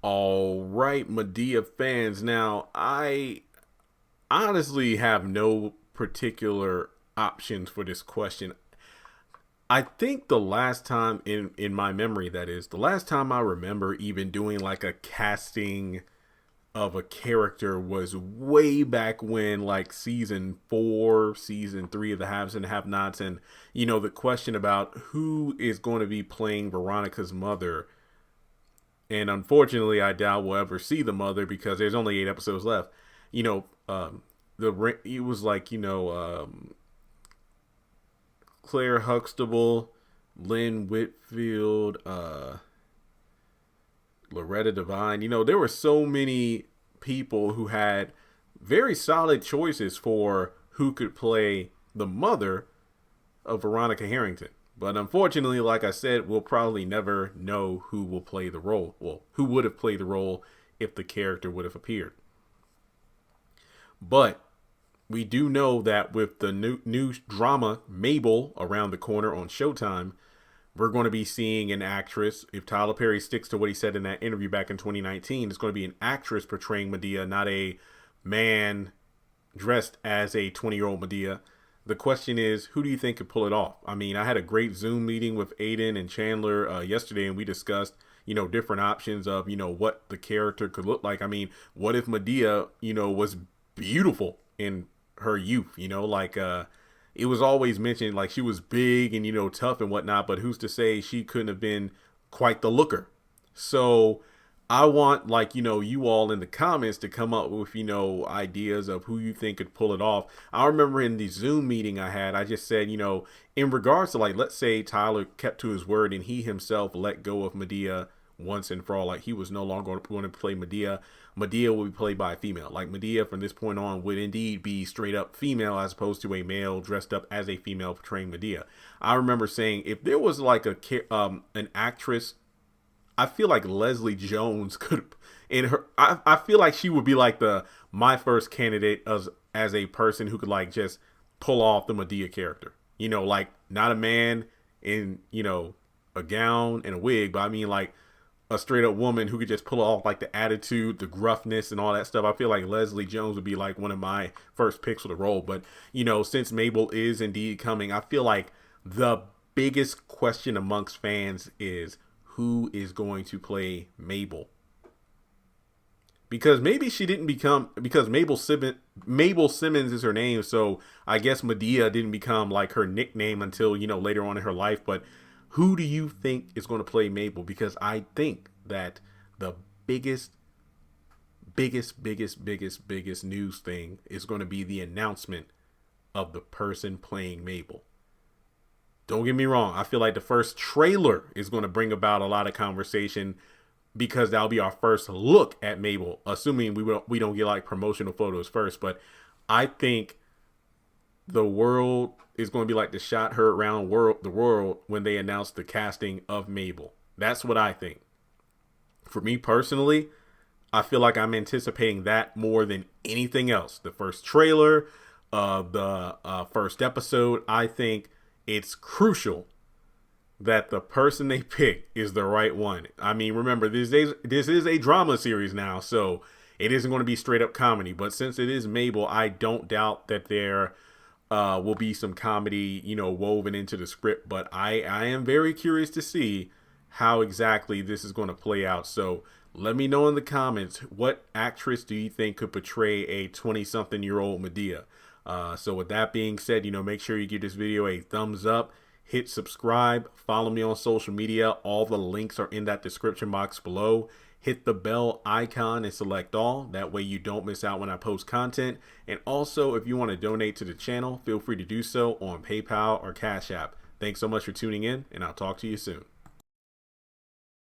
All right, Madea fans. Now, I honestly have no particular options for this question. I think the last time in my memory, that is, the last time I remember even doing like a casting of a character was way back when, like season 4, season 3 of the Haves and Have Nots, and the question about who is going to be playing Veronica's mother. And unfortunately, I doubt we'll ever see the mother because there's only 8 episodes left. You know, it was like Claire Huxtable, Lynn Whitfield, Loretta Devine. There were so many people who had very solid choices for who could play the mother of Veronica Harrington. But unfortunately, like I said, we'll probably never know who will play the role. Well, who would have played the role if the character would have appeared. But we do know that with the new drama Mabel around the corner on Showtime, we're going to be seeing an actress. If Tyler Perry sticks to what he said in that interview back in 2019, it's going to be an actress portraying Madea, not a man dressed as a 20-year-old Madea. The question is, who do you think could pull it off? I mean, I had a great Zoom meeting with Aiden and Chandler yesterday, and we discussed, different options of, what the character could look like. I mean, what if Madea, was beautiful in her youth, it was always mentioned like she was big and, tough and whatnot, but who's to say she couldn't have been quite the looker? So I want you all in the comments to come up with, ideas of who you think could pull it off. I remember in the Zoom meeting I just said, in regards to let's say Tyler kept to his word and he himself let go of Madea once and for all, like he was no longer going to play Madea. Madea will be played by a female. Like Madea from this point on would indeed be straight up female as opposed to a male dressed up as a female portraying Madea. I remember saying if there was like an actress, I feel like Leslie Jones could, I feel like she would be like my first candidate as a person who could just pull off the Madea character. Not a man in, a gown and a wig, but I mean a straight up woman who could just pull off the attitude, the gruffness and all that stuff. I feel like Leslie Jones would be one of my first picks for the role. But, since Mabel is indeed coming, I feel like the biggest question amongst fans is who is going to play Mabel? Because maybe she didn't become, because Mabel Simmons is her name. So I guess Madea didn't become her nickname until, later on in her life. But who do you think is going to play Mabel? Because I think that the biggest news thing is going to be the announcement of the person playing Mabel. Don't get me wrong. I feel like the first trailer is going to bring about a lot of conversation because that'll be our first look at Mabel, assuming we don't get promotional photos first. But I think the world is going to be the shot heard around the world when they announce the casting of Mabel. That's what I think. For me personally, I feel like I'm anticipating that more than anything else. The first trailer, the first episode, I think it's crucial that the person they pick is the right one. I mean, remember, this is a drama series now, so it isn't going to be straight up comedy. But since it is Mabel, I don't doubt that there will be some comedy, woven into the script. But I am very curious to see how exactly this is going to play out. So let me know in the comments, what actress do you think could portray a 20-something-year-old Madea? So with that being said, make sure you give this video a thumbs up, hit subscribe, follow me on social media. All the links are in that description box below. Hit the bell icon and select all. That way you don't miss out when I post content. And also, if you want to donate to the channel, feel free to do so on PayPal or Cash App. Thanks so much for tuning in, and I'll talk to you soon.